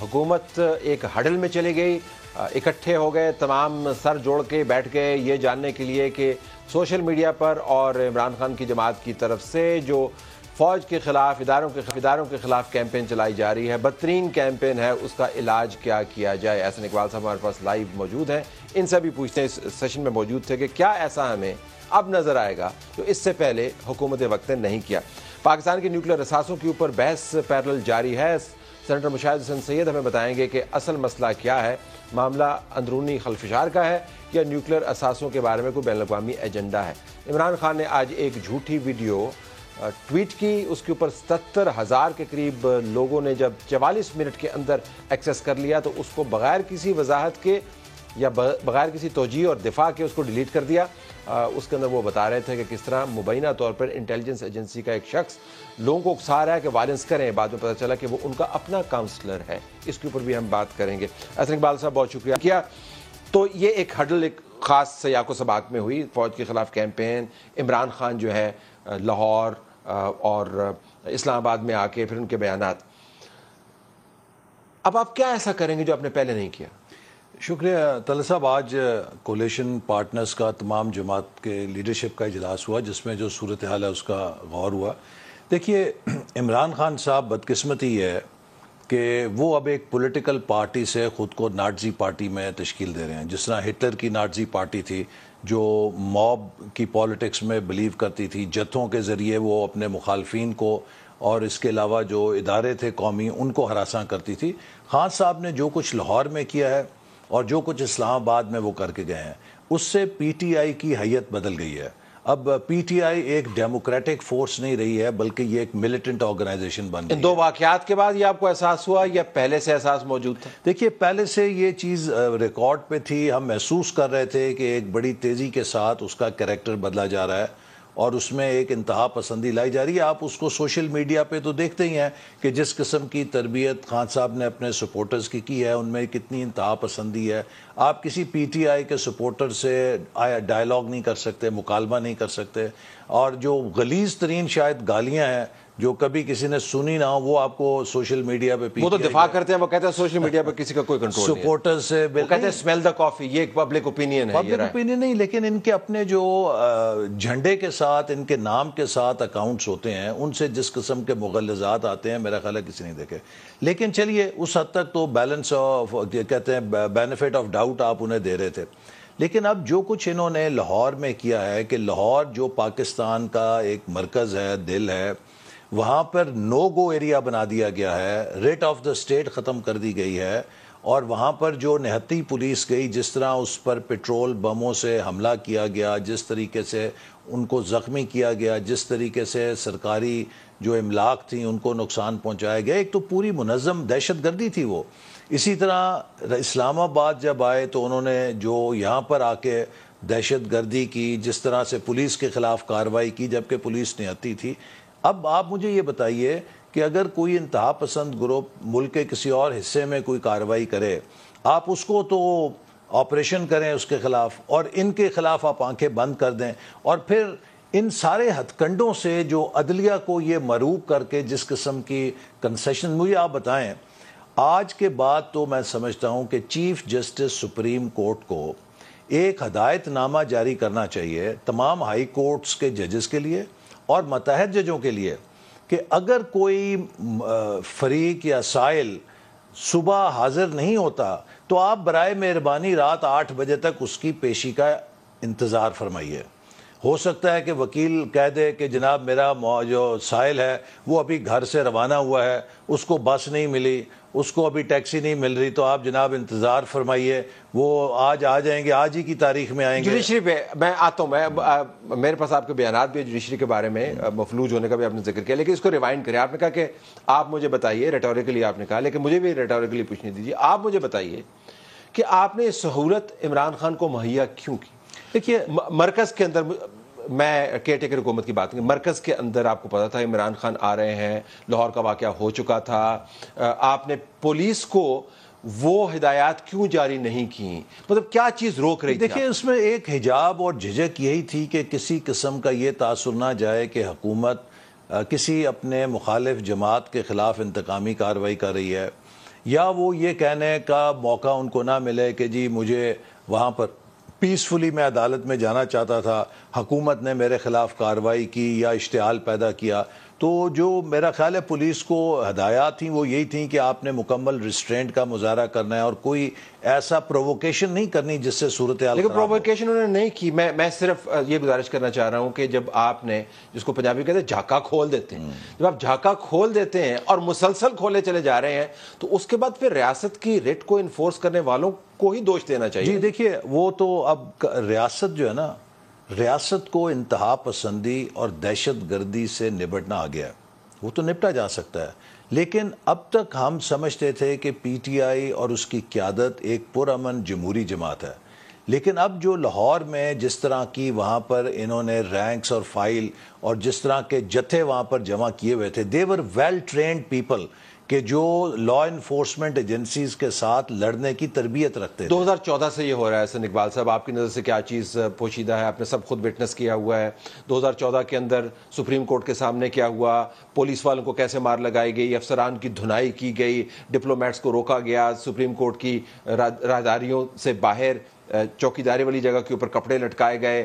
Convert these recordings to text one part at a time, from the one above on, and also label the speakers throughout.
Speaker 1: حکومت ایک ہڈل میں چلی گئی، اکٹھے ہو گئے، تمام سر جوڑ کے بیٹھ گئے یہ جاننے کے لیے کہ سوشل میڈیا پر اور عمران خان کی جماعت کی طرف سے جو فوج کے خلاف اداروں کے خلاف کیمپین چلائی جا رہی ہے، بدترین کیمپین ہے، اس کا علاج کیا کیا جائے۔ احسن اقبال صاحب ہمارے پاس لائیو موجود ہیں، ان سے بھی پوچھتے ہیں، اس سیشن میں موجود تھے کہ کیا ایسا ہمیں اب نظر آئے گا جو اس سے پہلے حکومت وقت نے نہیں کیا۔ پاکستان کے نیوکلیر اثاثوں کے اوپر بحث پیرل جاری ہے۔ سینیٹر مشاہد حسین سید ہمیں بتائیں گے کہ اصل مسئلہ کیا ہے، معاملہ اندرونی خلفشار کا ہے یا نیوکلیر اثاثوں کے بارے میں کوئی بین الاقوامی ایجنڈا ہے۔ عمران خان نے آج ایک جھوٹی ویڈیو ٹویٹ کی، اس کے اوپر 77,000 کے قریب لوگوں نے جب 44 منٹ کے اندر ایکسس کر لیا تو اس کو بغیر کسی وضاحت کے یا بغیر کسی توجیہ اور دفاع کے اس کو ڈیلیٹ کر دیا۔ اس کے اندر وہ بتا رہے تھے کہ کس طرح مبینہ طور پر انٹیلیجنس ایجنسی کا ایک شخص لوگوں کو اکسا رہا ہے کہ وائلنس کریں، بعد میں پتہ چلا کہ وہ ان کا اپنا کاؤنسلر ہے۔ اس کے اوپر بھی ہم بات کریں گے۔ احسن اقبال صاحب بہت شکریہ کیا۔ تو یہ ایک ہڈل ایک خاص سیاق و سباق میں ہوئی، فوج کے خلاف کیمپین، عمران خان جو ہے لاہور اور اسلام آباد میں آ کے پھر ان کے بیانات۔ اب آپ کیا ایسا کریں گے جو آپ نے پہلے نہیں کیا؟
Speaker 2: شکریہ طلعت صاحب۔ آج کولیشن پارٹنرز کا تمام جماعت کے لیڈرشپ کا اجلاس ہوا جس میں جو صورتحال ہے اس کا غور ہوا۔ دیکھیے، عمران خان صاحب بدقسمتی ہے کہ وہ اب ایک پولیٹیکل پارٹی سے خود کو ناٹزی پارٹی میں تشکیل دے رہے ہیں، جس طرح ہٹلر کی ناٹزی پارٹی تھی جو موب کی پالیٹکس میں بلیو کرتی تھی، جتھوں کے ذریعے وہ اپنے مخالفین کو اور اس کے علاوہ جو ادارے تھے قومی ان کو ہراساں کرتی تھی۔ خان صاحب نے جو کچھ لاہور میں کیا ہے اور جو کچھ اسلام آباد میں وہ کر کے گئے ہیں، اس سے پی ٹی آئی کی حیت بدل گئی ہے۔ اب پی ٹی آئی ایک ڈیموکریٹک فورس نہیں رہی ہے بلکہ یہ ایک ملیٹنٹ آرگنائزیشن بن گئی ہے۔
Speaker 1: ان دو واقعات کے بعد یہ آپ کو احساس ہوا یا پہلے سے احساس موجود تھا؟
Speaker 2: دیکھیے، پہلے سے یہ چیز ریکارڈ پہ تھی، ہم محسوس کر رہے تھے کہ ایک بڑی تیزی کے ساتھ اس کا کریکٹر بدلا جا رہا ہے اور اس میں ایک انتہا پسندی لائی جا رہی ہے۔ آپ اس کو سوشل میڈیا پہ تو دیکھتے ہی ہیں کہ جس قسم کی تربیت خان صاحب نے اپنے سپورٹرز کی ہے، ان میں کتنی انتہا پسندی ہے۔ آپ کسی پی ٹی آئی کے سپورٹر سے ڈائلاگ نہیں کر سکتے، مکالمہ نہیں کر سکتے، اور جو غلیظ ترین شاید گالیاں ہیں جو کبھی کسی نے سنی نہ ہو وہ آپ کو سوشل میڈیا پہ
Speaker 1: وہ تو دفاع کرتے ہیں، وہ کہتے ہیں سوشل میڈیا پہ کسی کا کوئی کنٹرول نہیں ہے،
Speaker 2: سپورٹر سے
Speaker 1: وہ کہتے ہیں اسمیل دا کافی، یہ ایک پبلک اوپینین ہے۔
Speaker 2: پبلک اوپینین نہیں، لیکن ان کے اپنے جو جھنڈے کے ساتھ، ان کے نام کے ساتھ اکاؤنٹس ہوتے ہیں، ان سے جس قسم کے مغلظات آتے ہیں میرا خیال ہے کسی نہیں دیکھے۔ لیکن چلیے اس حد تک تو بیلنس آف کہتے ہیں بینیفٹ آف ڈاؤٹ آپ انہیں دے رہے تھے۔ لیکن اب جو کچھ انہوں نے لاہور میں کیا ہے کہ لاہور جو پاکستان کا ایک مرکز ہے، دل ہے، وہاں پر نو گو ایریا بنا دیا گیا ہے، ریٹ آف دا اسٹیٹ ختم کر دی گئی ہے، اور وہاں پر جو نہتی پولیس گئی، جس طرح اس پر پیٹرول بموں سے حملہ کیا گیا، جس طریقے سے ان کو زخمی کیا گیا، جس طریقے سے سرکاری جو املاک تھیں ان کو نقصان پہنچایا گیا، ایک تو پوری منظم دہشت گردی تھی وہ۔ اسی طرح اسلام آباد جب آئے تو انہوں نے جو یہاں پر آ کے دہشت گردی کی، جس طرح سے پولیس کے خلاف کارروائی کی جبکہ پولیس نہتی تھی۔ اب آپ مجھے یہ بتائیے کہ اگر کوئی انتہا پسند گروپ ملک کے کسی اور حصے میں کوئی کارروائی کرے، آپ اس کو تو آپریشن کریں اس کے خلاف، اور ان کے خلاف آپ آنکھیں بند کر دیں، اور پھر ان سارے ہتھ کنڈوں سے جو عدلیہ کو یہ مروب کر کے جس قسم کی کنسیشن، مجھے آپ بتائیں آج کے بعد تو میں سمجھتا ہوں کہ چیف جسٹس سپریم کورٹ کو ایک ہدایت نامہ جاری کرنا چاہیے تمام ہائی کورٹس کے ججز کے لیے اور متحد ججوں کے لیے کہ اگر کوئی فریق یا سائل صبح حاضر نہیں ہوتا تو آپ برائے مہربانی رات 8 بجے تک اس کی پیشی کا انتظار فرمائیے۔ ہو سکتا ہے کہ وکیل کہہ دے کہ جناب میرا جو سائل ہے وہ ابھی گھر سے روانہ ہوا ہے، اس کو بس نہیں ملی، اس کو ابھی ٹیکسی نہیں مل رہی، تو آپ جناب انتظار فرمائیے، وہ آج آ جائیں گے، آج ہی کی تاریخ میں آئیں گے۔
Speaker 1: جوڈیشری پہ میں آتا ہوں، میرے پاس آپ کے بیانات بھی جوڈیشری کے بارے میں، مفلوج ہونے کا بھی آپ نے ذکر کیا، لیکن اس کو ریوائنڈ کریں۔ آپ نے کہا کہ آپ مجھے بتائیے، ریٹوریکلی آپ نے کہا، لیکن مجھے بھی ریٹوریکلی پوچھنے دیجیے، آپ مجھے بتائیے کہ آپ نے سہولت عمران خان کو مہیا کیوں کی؟ دیکھیے مرکز کے اندر، میں کیئر ٹیکر حکومت کی بات کریں، مرکز کے اندر آپ کو پتا تھا عمران خان آ رہے ہیں، لاہور کا واقعہ ہو چکا تھا، آپ نے پولیس کو وہ ہدایات کیوں جاری نہیں کی؟ مطلب کیا چیز روک رہی تھی؟
Speaker 2: دیکھیں اس میں ایک حجاب اور جھجک یہی تھی کہ کسی قسم کا یہ تاثر نہ جائے کہ حکومت کسی اپنے مخالف جماعت کے خلاف انتقامی کارروائی کر رہی ہے، یا وہ یہ کہنے کا موقع ان کو نہ ملے کہ جی مجھے وہاں پر پیسفلی میں عدالت میں جانا چاہتا تھا، حکومت نے میرے خلاف کارروائی کی یا اشتعال پیدا کیا. تو جو میرا خیال ہے پولیس کو ہدایات تھیں وہ یہی تھیں کہ آپ نے مکمل ریسٹرینٹ کا مظاہرہ کرنا ہے اور کوئی ایسا پرووکیشن نہیں کرنی جس سے صورتحال
Speaker 1: لیکن
Speaker 2: خراب ہو.
Speaker 1: پرووکیشن انہوں نے نہیں کی. میں صرف یہ گزارش کرنا چاہ رہا ہوں کہ جب آپ نے جس کو پنجابی کہتے ہیں جھاکا کھول دیتے ہیں، جب آپ جھاکا کھول دیتے ہیں اور مسلسل کھولے چلے جا رہے ہیں تو اس کے بعد پھر ریاست کی ریٹ کو انفورس کرنے والوں کو ہی دوش دینا چاہیے.
Speaker 2: جی دیکھیے وہ تو اب ریاست جو ہے نا، ریاست کو انتہا پسندی اور دہشت گردی سے نبٹنا آ گیا ہے. وہ تو نپٹا جا سکتا ہے، لیکن اب تک ہم سمجھتے تھے کہ پی ٹی آئی اور اس کی قیادت ایک پرامن جمہوری جماعت ہے. لیکن اب جو لاہور میں جس طرح کی وہاں پر انہوں نے رینکس اور فائل اور جس طرح کے جتھے وہاں پر جمع کیے ہوئے تھے، دے ور ویل ٹرینڈ پیپل کہ جو لا انفورسمنٹ ایجنسیز کے ساتھ لڑنے کی تربیت رکھتے تھے.
Speaker 1: 2014 سے یہ ہو رہا ہے حسن اقبال صاحب، آپ کی نظر سے کیا چیز پوشیدہ ہے؟ آپ نے سب خود وٹنس کیا ہوا ہے. 2014 کے اندر سپریم کورٹ کے سامنے کیا ہوا، پولیس والوں کو کیسے مار لگائی گئی، افسران کی دھنائی کی گئی، ڈپلومیٹس کو روکا گیا، سپریم کورٹ کی راہداریوں سے باہر چوکیداری والی جگہ کے اوپر کپڑے لٹکائے گئے.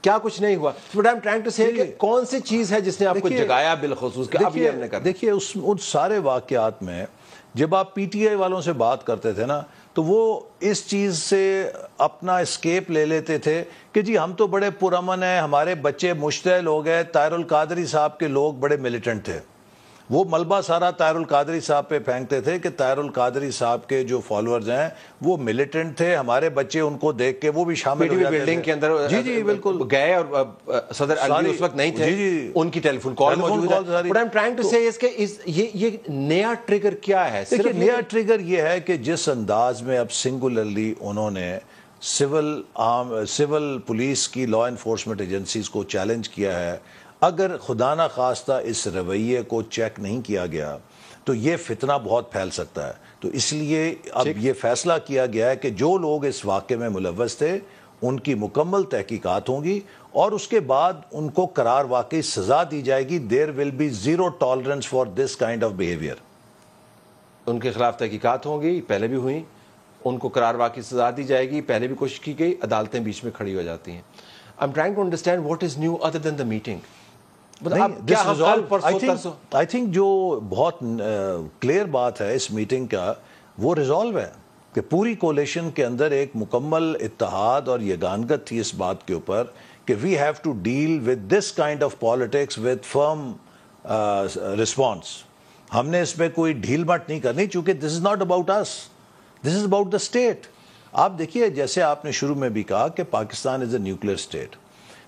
Speaker 1: کیا کچھ نہیں ہوا؟ But I'm trying to say کہ کون سی چیز ہے جس نے آپ کو جگایا بالخصوص کہ اب یہ ہم نے کرنا؟
Speaker 2: دیکھیے ان سارے واقعات میں جب آپ پی ٹی آئی والوں سے بات کرتے تھے نا تو وہ اس چیز سے اپنا اسکیپ لے لیتے تھے کہ جی ہم تو بڑے پرامن ہیں، ہمارے بچے مشتعل ہو گئے. طاہر القادری صاحب کے لوگ بڑے ملیٹنٹ تھے، وہ ملبہ سارا طاہر القادری صاحب پہ پھینکتے تھے کہ طاہر القادری صاحب کے جو فالوورز ہیں وہ ملیٹنٹ تھے، ہمارے بچے ان کو دیکھ کے وہ بھی شامل ہو جاتے تھے.
Speaker 1: بلڈنگ کے اندر
Speaker 2: جی بالکل
Speaker 1: گئے اور صدر علی اس وقت نہیں تھے، ان کی ٹیلی فون کال موجود ہے. What I'm trying to say is کہ یہ نیا ٹریگر کیا ہے؟
Speaker 2: دیکھیے نیا ٹریگر یہ ہے کہ جس انداز میں اب سنگولرلی انہوں نے سول پولیس کی لا انفورسمنٹ ایجنسیز کو چیلنج کیا ہے، اگر خدا نہ خواستہ اس رویے کو چیک نہیں کیا گیا تو یہ فتنہ بہت پھیل سکتا ہے. تو اس لیے اب یہ فیصلہ کیا گیا ہے کہ جو لوگ اس واقعے میں ملوث تھے ان کی مکمل تحقیقات ہوں گی اور اس کے بعد ان کو قرار واقعی سزا دی جائے گی. They will be zero tolerance for this kind of behaviour.
Speaker 1: ان کے خلاف تحقیقات ہوں گی، پہلے بھی ہوئیں، ان کو قرار واقعی سزا دی جائے گی، پہلے بھی کوشش کی گئی، عدالتیں بیچ میں کھڑی ہو جاتی ہیں. I'm trying to understand what is new other than the meeting.
Speaker 2: I think جو بہت کلیئر بات ہے اس میٹنگ کا وہ ریزالو ہے کہ پوری کولیشن کے اندر ایک مکمل اتحاد اور یگانگت تھی اس بات کے اوپر کہ we have to deal with this kind of politics with firm response. ہم نے اس میں کوئی ڈھیل مٹ نہیں کرنی چونکہ this is not about us, this is about the state. آپ دیکھیے جیسے آپ نے شروع میں بھی کہا کہ پاکستان از اے نیوکلیئر اسٹیٹ.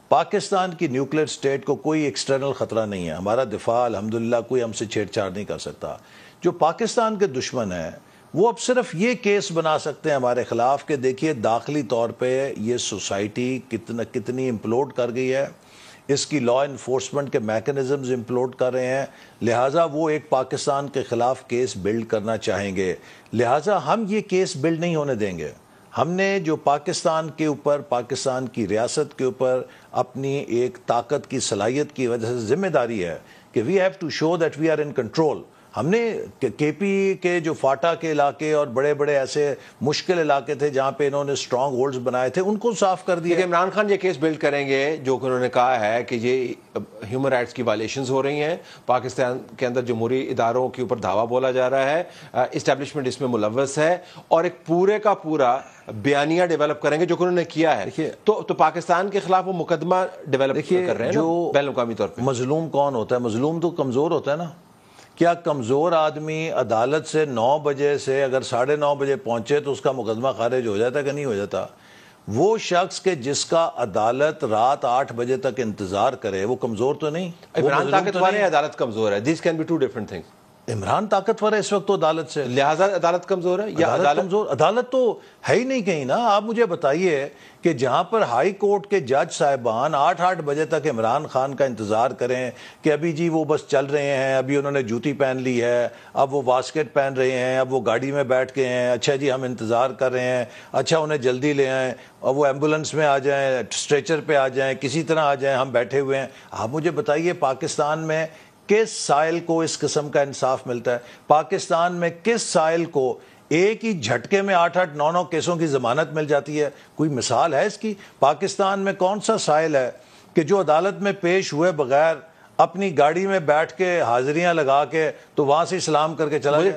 Speaker 2: پاکستان کی نیوکلیئر اسٹیٹ کو کوئی ایکسٹرنل خطرہ نہیں ہے. ہمارا دفاع الحمدللہ کوئی ہم سے چھیڑ چھاڑ نہیں کر سکتا. جو پاکستان کے دشمن ہیں وہ اب صرف یہ کیس بنا سکتے ہیں ہمارے خلاف کہ دیکھیے داخلی طور پہ یہ سوسائٹی کتنی امپلوڈ کر گئی ہے، اس کی لا انفورسمنٹ کے میکنزمز امپلوڈ کر رہے ہیں، لہٰذا وہ ایک پاکستان کے خلاف کیس بلڈ کرنا چاہیں گے. لہٰذا ہم یہ کیس بلڈ نہیں ہونے دیں گے. ہم نے جو پاکستان کے اوپر، پاکستان کی ریاست کے اوپر اپنی ایک طاقت کی صلاحیت کی وجہ سے ذمہ داری ہے کہ we have to show that we are in control. ہم نے کے پی کے جو فاٹا کے علاقے اور بڑے بڑے ایسے مشکل علاقے تھے جہاں پہ انہوں نے اسٹرانگ ہولڈز بنائے تھے ان کو صاف کر دیا.
Speaker 1: عمران خان یہ کیس بلڈ کریں گے جو کہ انہوں نے کہا ہے کہ یہ ہیومن رائٹس کی وائلیشنز ہو رہی ہیں، پاکستان کے اندر جمہوری اداروں کے اوپر دھاوا بولا جا رہا ہے، اسٹیبلشمنٹ اس میں ملوث ہے، اور ایک پورے کا پورا بیانیہ ڈیولپ کریں گے جو کہ انہوں نے کیا ہے. تو پاکستان کے خلاف وہ مقدمہ ڈیولپ کر رہے ہیں جو بین الاقوامی طور پہ.
Speaker 2: مظلوم کون ہوتا ہے؟ مظلوم تو کمزور ہوتا ہے نا. کیا کمزور آدمی عدالت سے 9 بجے سے اگر 9:30 بجے پہنچے تو اس کا مقدمہ خارج ہو جاتا ہے کہ نہیں ہو جاتا؟ وہ شخص کہ جس کا عدالت رات 8 بجے تک انتظار کرے وہ کمزور تو نہیں؟
Speaker 1: عمران طاقتور ہے، عدالت کمزور ہے. These can be two different things.
Speaker 2: Imran طاقتور ہے اس وقت تو عدالت سے،
Speaker 1: لہٰذا عدالت کمزور ہے یا عدالت
Speaker 2: کمزور؟ عدالت تو ہے ہی نہیں کہیں نا. آپ مجھے بتائیے کہ جہاں پر ہائی کورٹ کے جج صاحبان 8 بجے تک عمران خان کا انتظار کریں کہ ابھی جی وہ بس چل رہے ہیں، ابھی انہوں نے جوتی پہن لی ہے، اب وہ واسکٹ پہن رہے ہیں، اب وہ گاڑی میں بیٹھ کے ہیں، اچھا جی ہم انتظار کر رہے ہیں، اچھا انہیں جلدی لے آئیں، اب وہ ایمبولنس میں آ جائیں، اسٹریچر پہ آ جائیں، کسی طرح آ جائیں، ہم بیٹھے ہوئے ہیں. آپ مجھے بتائیے پاکستان میں کس سائل کو اس قسم کا انصاف ملتا ہے؟ پاکستان میں کس سائل کو ایک ہی جھٹکے میں 8-8 9-9 کیسوں کی ضمانت مل جاتی ہے؟ کوئی مثال ہے اس کی؟ پاکستان میں کون سا سائل ہے کہ جو عدالت میں پیش ہوئے بغیر اپنی گاڑی میں بیٹھ کے حاضریاں لگا کے تو وہاں سے سلام کر کے چلا جائے؟